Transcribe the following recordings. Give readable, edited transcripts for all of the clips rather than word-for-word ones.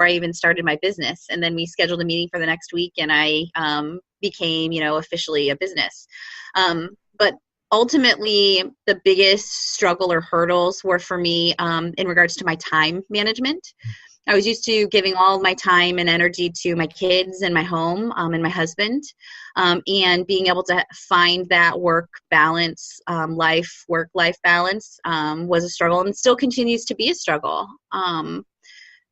I even started my business. And then we scheduled a meeting for the next week, and I became, officially a business. But ultimately, the biggest struggle or hurdles were for me in regards to my time management. I was used to giving all of my time and energy to my kids and my home and my husband, and being able to find that work balance, work-life balance was a struggle, and still continues to be a struggle.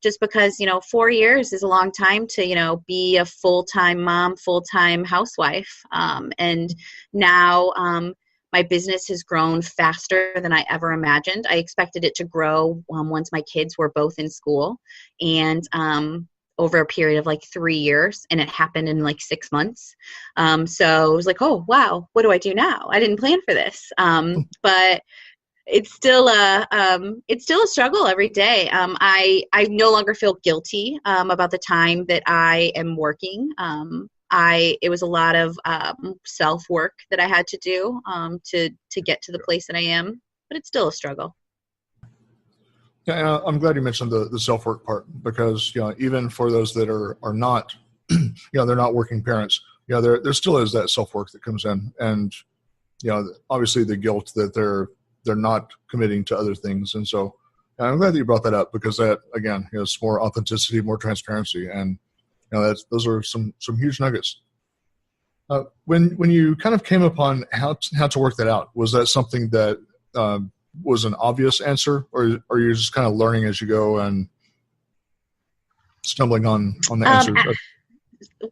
Just because, 4 years is a long time to, be a full-time mom, full-time housewife. And now my business has grown faster than I ever imagined. I expected it to grow once my kids were both in school, and over a period of like 3 years, and it happened in like 6 months. So it was like, oh, wow, what do I do now? I didn't plan for this. But it's still a struggle every day. I no longer feel guilty about the time that I am working. It was a lot of self-work that I had to do to get to the place that I am, but it's still a struggle. Yeah, I'm glad you mentioned the self-work part, because even for those that are not, they're not working parents, there still is that self-work that comes in, and obviously the guilt that they're not committing to other things. And so I'm glad that you brought that up, because that, again, it's more authenticity, more transparency, and those are some huge nuggets. When you kind of came upon how to work that out, was that something that was an obvious answer, or are you just kind of learning as you go and stumbling on the answers?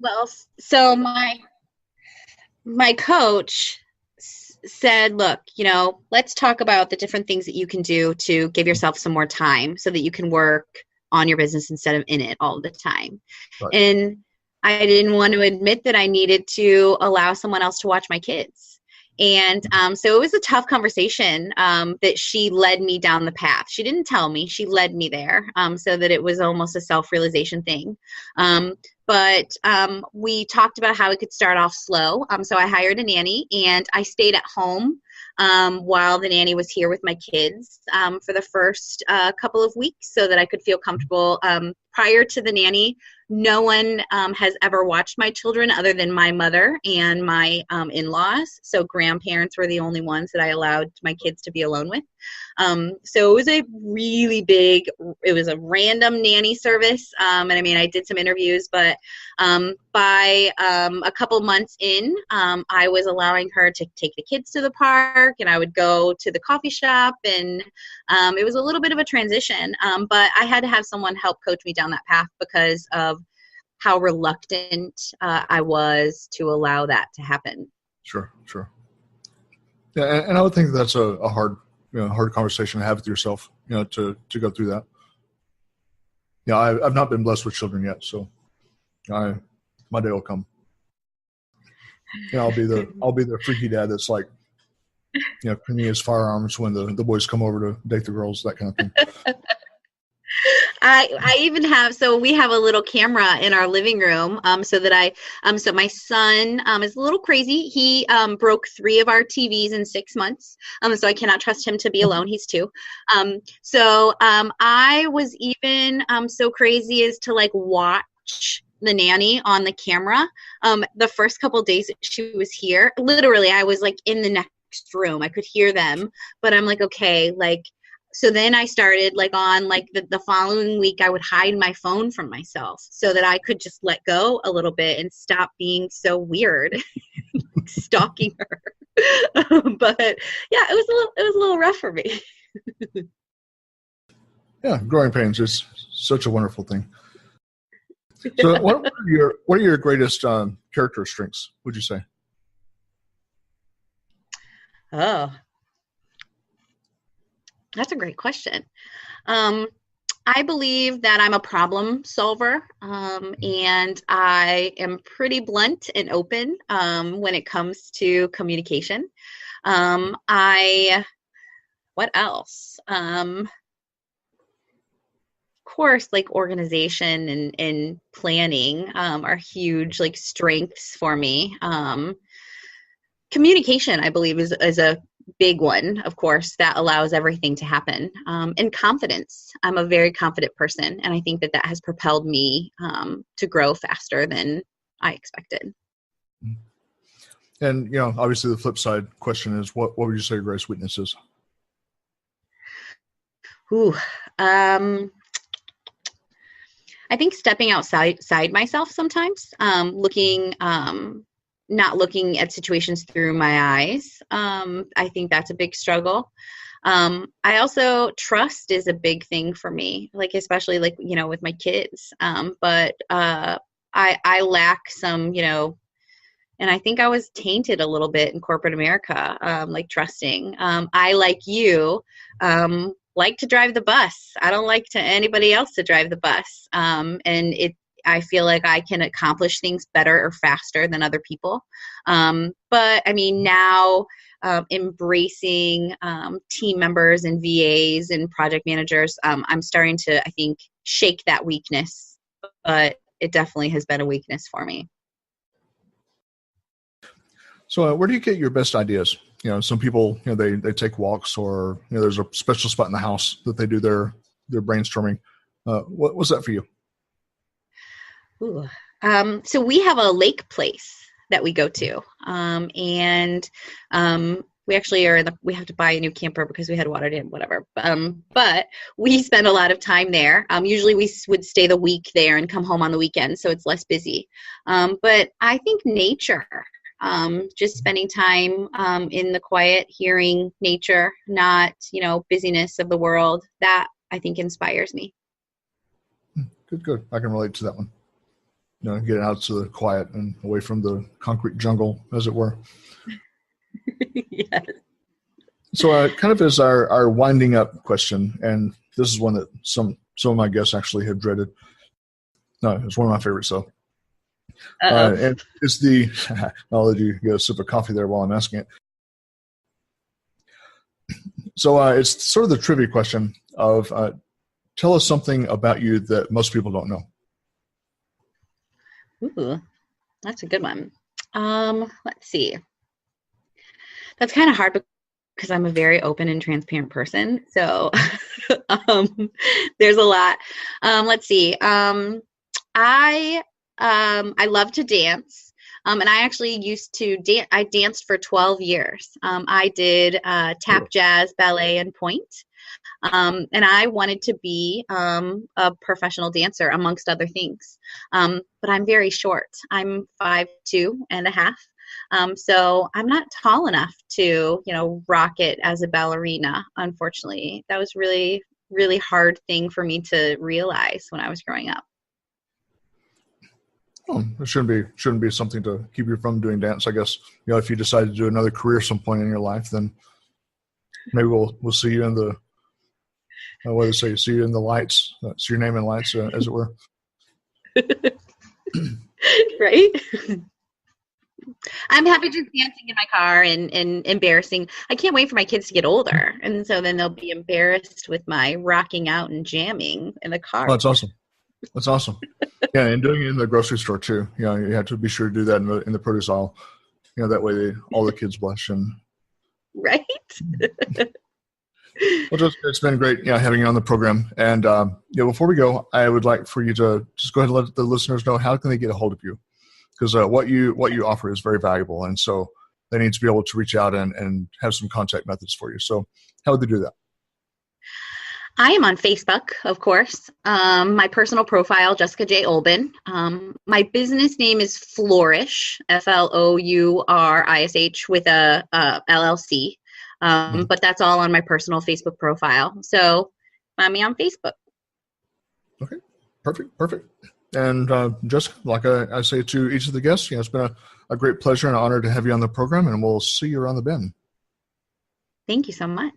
Well, so my coach said, look, let's talk about the different things that you can do to give yourself some more time so that you can work on your business instead of in it all the time. Right. And I didn't want to admit that I needed to allow someone else to watch my kids. And so it was a tough conversation that she led me down the path. She didn't tell me, she led me there, so that it was almost a self-realization thing. But we talked about how it could start off slow. So I hired a nanny, and I stayed at home while the nanny was here with my kids for the first couple of weeks, so that I could feel comfortable. Prior to the nanny, no one has ever watched my children other than my mother and my in-laws. So grandparents were the only ones that I allowed my kids to be alone with. So it was a really big, it was a random nanny service. And I mean, I did some interviews, but by a couple months in, I was allowing her to take the kids to the park, and I would go to the coffee shop, and it was a little bit of a transition. But I had to have someone help coach me down that path because of how reluctant I was to allow that to happen. Sure. Yeah, and I would think that's a hard conversation to have with yourself, to go through that. I've not been blessed with children yet, so my day will come. I'll be the freaky dad that's like, cleaning his firearms when the boys come over to date the girls, that kind of thing. I even have, so we have a little camera in our living room, so my son is a little crazy. He broke 3 of our TVs in 6 months, so I cannot trust him to be alone. He's 2. I was even so crazy as to like watch the nanny on the camera. The first couple days that she was here, literally I was like in the next room. I could hear them, but I'm like, okay, like, so then I started like on like the following week, I would hide my phone from myself so that I could just let go a little bit and stop being so weird, stalking her. But yeah, it was a little rough for me. Yeah, growing pains is such a wonderful thing. So what are your greatest character strengths, would you say? Oh, that's a great question. I believe that I'm a problem solver, and I am pretty blunt and open when it comes to communication. What else? Of course, like organization and planning are huge like strengths for me. Communication, I believe, is a big one, of course, that allows everything to happen. And confidence. I'm a very confident person, and I think that that has propelled me to grow faster than I expected. And, obviously the flip side question is, what would you say your greatest weakness is? Ooh, I think stepping outside myself sometimes, not looking at situations through my eyes. I think that's a big struggle. I also, trust is a big thing for me, like, especially like, with my kids. But I lack some, and I think I was tainted a little bit in corporate America, like trusting. I, like you, like to drive the bus. I don't like anybody else to drive the bus. I feel like I can accomplish things better or faster than other people. But I mean, now embracing team members and VAs and project managers, I'm starting to, I think, shake that weakness. But it definitely has been a weakness for me. So where do you get your best ideas? Some people, they take walks, or, there's a special spot in the house that they do their brainstorming. What was that for you? Ooh. So we have a lake place that we go to. We actually we have to buy a new camper because we had water dam, whatever. But we spend a lot of time there. Usually we would stay the week there and come home on the weekend, so it's less busy. But I think nature, just spending time in the quiet, hearing nature, not, busyness of the world, that I think inspires me. Good. I can relate to that one. Get out to the quiet and away from the concrete jungle, as it were. Yes. So kind of as our winding up question, and this is one that some of my guests actually have dreaded. No, it's one of my favorites, though. And it's I'll let you get a sip of coffee there while I'm asking it. So it's sort of the trivia question of, tell us something about you that most people don't know. Ooh, that's a good one. Let's see. That's kind of hard because I'm a very open and transparent person. So there's a lot. Let's see. I love to dance. And I actually used to dance. I danced for 12 years. I did tap, jazz, ballet, and point. And I wanted to be a professional dancer, amongst other things. But I'm very short. I'm 5'2.5". So I'm not tall enough to, rock it as a ballerina, unfortunately. That was really, really hard thing for me to realize when I was growing up. Oh, it shouldn't be something to keep you from doing dance, I guess. If you decide to do another career at some point in your life, then maybe we'll see you in the see you in the lights, see your name in lights, as it were. Right? I'm happy just dancing in my car and embarrassing. I can't wait for my kids to get older. And so then they'll be embarrassed with my rocking out and jamming in the car. Oh, that's awesome. That's awesome. Yeah, and doing it in the grocery store too. You have to be sure to do that in the produce aisle. That way all the kids blush. And right. Well, it's been great, having you on the program. And before we go, I would like for you to just go ahead and let the listeners know, how can they get a hold of you? Because what you offer is very valuable, and so they need to be able to reach out and have some contact methods for you. So how would they do that? I am on Facebook, of course. My personal profile, Jessica J. Olbin. My business name is Flourish, Flourish, with a LLC. But that's all on my personal Facebook profile. So find me on Facebook. Okay, perfect. And Jessica, like I say to each of the guests, it's been a great pleasure and honor to have you on the program, and we'll see you around the bend. Thank you so much.